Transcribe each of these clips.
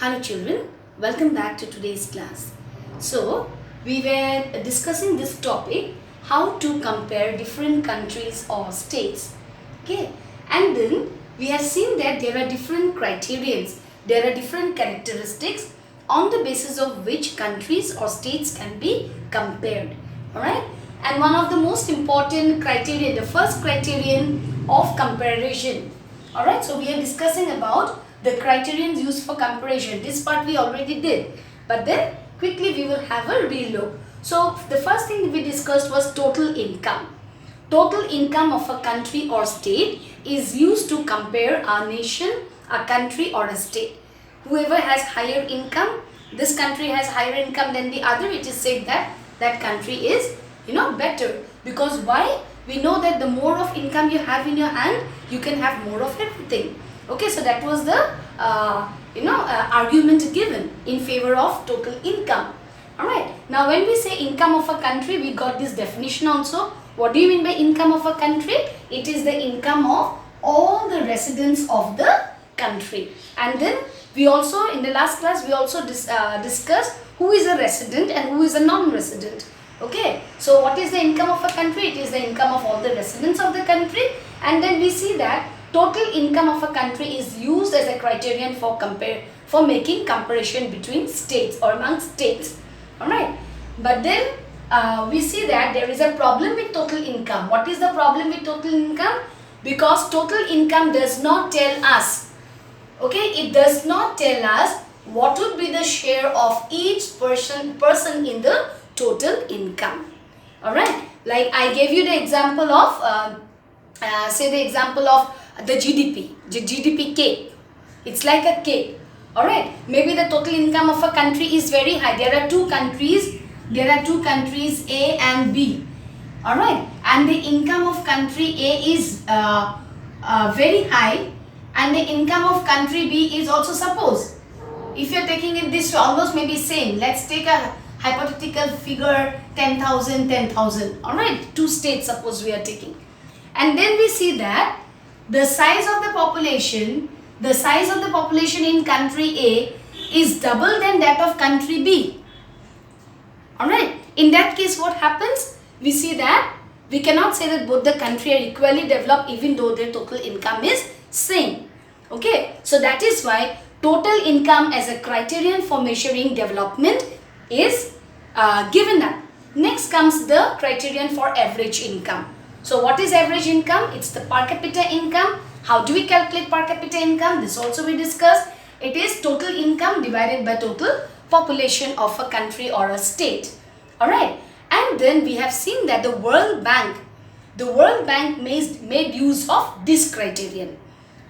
Hello children, welcome back to today's class. So, we were discussing this topic, how to compare different countries or states. Okay, and then we have seen that there are different criterions, there are different characteristics on the basis of which countries or states can be compared. Alright, and one of the most important criteria, the first criterion of comparison. Alright, so we are discussing about the criterions used for comparison. This part we already did, but then quickly we will have a relook. So the first thing we discussed was total income. Total income of a country or state is used to compare a nation, a country or a state. Whoever has higher income, this country has higher income than the other, it is said that that country is better. Because why? We know that the more of income you have in your hand, you can have more of everything. Okay, so that was the argument given in favor of total income. Alright, now when we say income of a country, we got this definition also. What do you mean by income of a country? It is the income of all the residents of the country. And then we also, in the last class, we also discussed who is a resident and who is a non-resident. Okay, so what is the income of a country? It is the income of all the residents of the country. And then we see that total income of a country is used as a criterion for making comparison between states or among states. Alright, but then we see that there is a problem with total income. What is the problem with total income? Because total income does not tell us, okay, it does not tell us what would be the share of each person in the total income. Alright, like I gave you the example of say the example of the GDP, the GDP cake. It's like a cake. Alright, maybe the total income of a country is very high. There are two countries A and B. Alright, and the income of country A is very high and the income of country B is also, suppose if you are taking it this almost maybe same. Let's take a hypothetical figure 10,000. Alright, two states suppose we are taking. And then we see that the size of the population in country A is double than that of country B. Alright, in that case what happens? We see that we cannot say that both the country are equally developed even though their total income is same. Okay, so that is why total income as a criterion for measuring development is given up. Next comes the criterion for average income. So what is average income? It's the per capita income. How do we calculate per capita income? This also we discussed. It is total income divided by total population of a country or a state. Alright. And then we have seen that the World Bank made use of this criterion.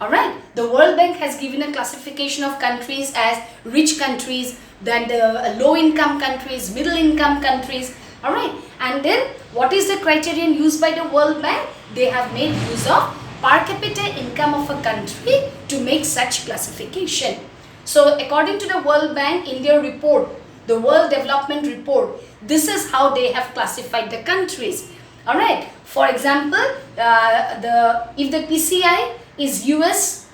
Alright. The World Bank has given a classification of countries as rich countries, then the low income countries, middle income countries. Alright. And then what is the criterion used by the World Bank? They have made use of per capita income of a country to make such classification. So according to the World Bank in their report, the World Development Report, this is how they have classified the countries. Alright, for example, if the PCI is US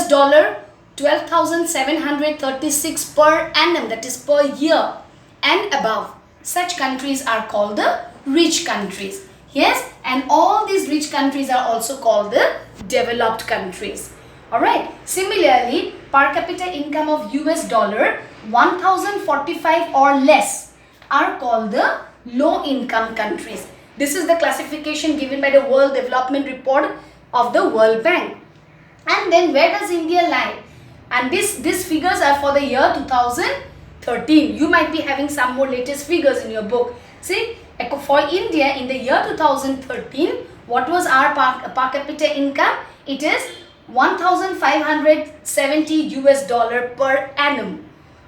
dollar 12,736 per annum, that is per year and above, such countries are called the rich countries. Yes, and all these rich countries are also called the developed countries. Alright, similarly, per capita income of US dollar 1,045 or less are called the low income countries. This is the classification given by the World Development Report of the World Bank. And then where does India lie? And these figures are for the year 2013. You might be having some more latest figures in your book. See, for India in the year 2013, what was our per capita income? It is 1,570 US dollar per annum.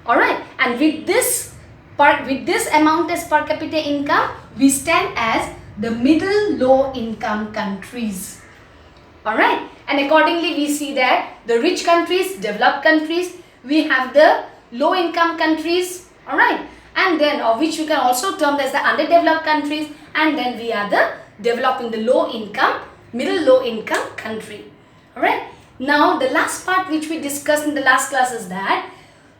Alright, and with this amount as per capita income, we stand as the middle low income countries. Alright, and accordingly we see that the rich countries, developed countries, we have the low income countries. Alright, and then which we can also term as the underdeveloped countries, and then we are the developing the low income, middle low income country. Alright, Now the last part which we discussed in the last class is that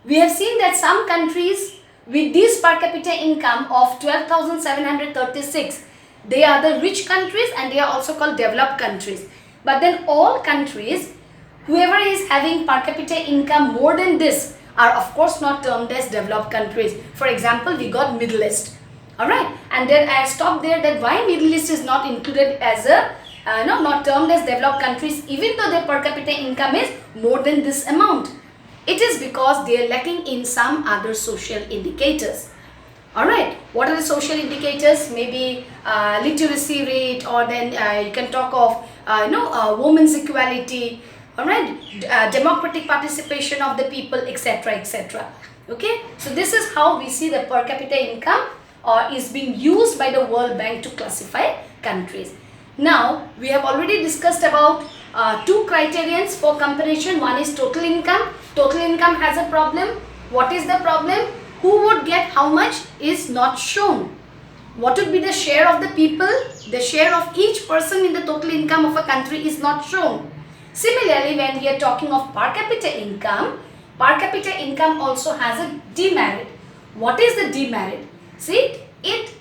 we have seen that some countries with this per capita income of 12,736, they are the rich countries and they are also called developed countries. But then all countries, whoever is having per capita income more than this are of course not termed as developed countries. For example, we got Middle East. Alright, and then I stopped there that why Middle East is not included as a not termed as developed countries even though their per capita income is more than this amount. It is because they are lacking in some other social indicators. Alright, what are the social indicators? Maybe literacy rate, or then you can talk of women's equality, alright, democratic participation of the people, etc, etc. Okay, so this is how we see the per capita income is being used by the World Bank to classify countries. Now we have already discussed about two criterions for comparison. One is total income. Total income has a problem. What is the problem? Who would get how much is not shown. What would be the share of the people? The share of each person in the total income of a country is not shown. Similarly, when we are talking of per capita income also has a demerit. What is the demerit? See, it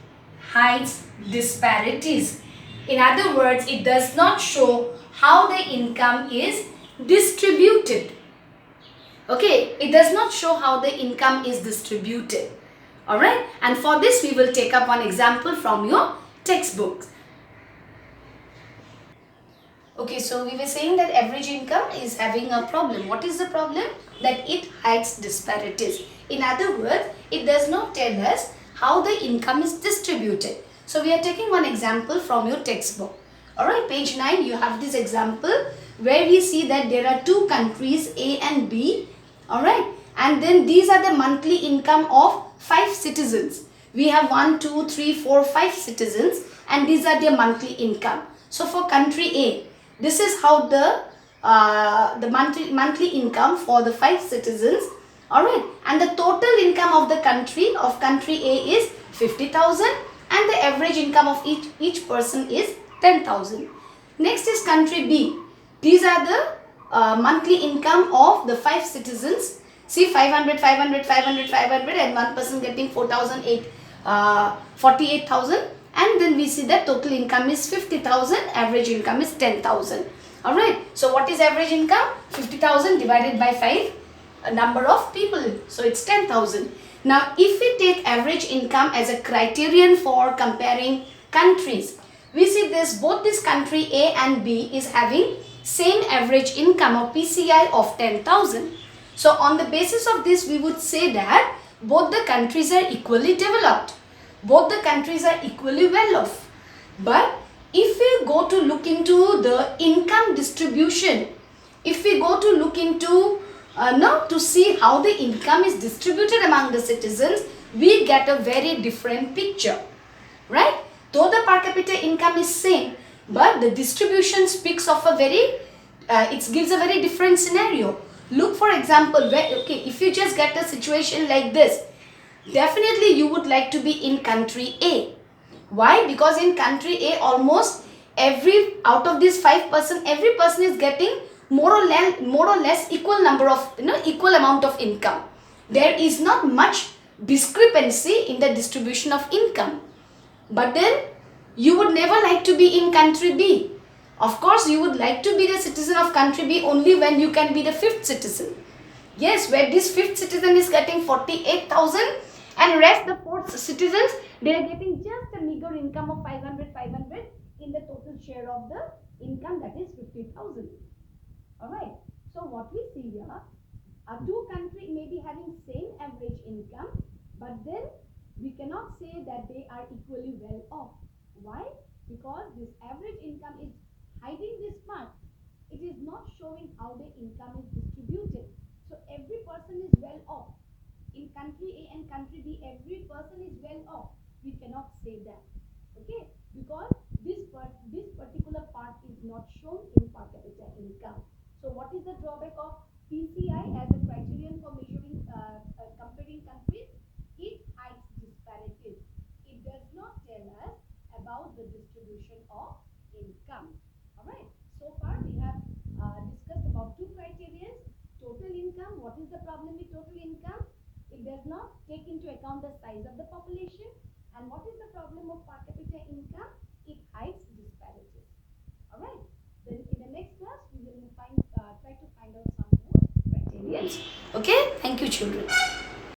hides disparities. In other words, it does not show how the income is distributed. Okay, it does not show how the income is distributed. Alright, and for this we will take up one example from your textbooks. Okay, so we were saying that average income is having a problem. What is the problem? That it hides disparities. In other words, it does not tell us how the income is distributed. So we are taking one example from your textbook. Alright, page 9, you have this example where we see that there are two countries A and B. Alright, and then these are the monthly income of 5 citizens. We have 1, 2, 3, 4, 5 citizens and these are their monthly income. So for country A, this is how the monthly income for the 5 citizens. Alright, and the total income of the country A is 50,000 and the average income of each person is 10,000. Next is country B. These are the monthly income of the 5 citizens. See, 500, 500, 500, 500 and one person getting 48,000, and then we see that total income is 50,000, average income is 10,000. Alright, so what is average income? 50,000 divided by 5, a number of people, so it's 10,000. Now if we take average income as a criterion for comparing countries, we see this both this country A and B is having same average income or PCI of 10,000. So on the basis of this we would say that both the countries are equally developed. Both the countries are equally well off. But if we go to look into the income distribution, if we go to look into to see how the income is distributed among the citizens, we get a very different picture, right? Though the per capita income is same, but the distribution speaks of a very, it gives a very different scenario. Look, for example, if you just get a situation like this, definitely you would like to be in country A. Why? Because in country A, almost out of these 5 person, every person is getting more or less equal number of, equal amount of income. There is not much discrepancy in the distribution of income. But then you would never like to be in country B. Of course, you would like to be the citizen of country B only when you can be the 5th citizen. Yes, where this 5th citizen is getting 48,000 and rest the 4th citizens, they are getting just a meager income of 500 in the total share of the income, that is 50,000. Alright, so what we see here, two countries may be having same average income, but then we cannot say that they are equally well off. Why? Because this average income is hiding this part. It is not showing how the income is distributed. So every person is well off. In country A and country B, every person is well off. We cannot say that. Okay? Because this particular part is not shown in per capita income. So what is the drawback of PCI as a criterion for measuring comparing countries? It hides disparities. It does not tell us about the distribution of income. Alright, so far we have discussed about What is the problem with total income? It does not take into account the size of the population. And what is the problem of per capita income? It hides disparities. Alright. Then in the next class we will try to find out some more criteria. Okay, thank you children.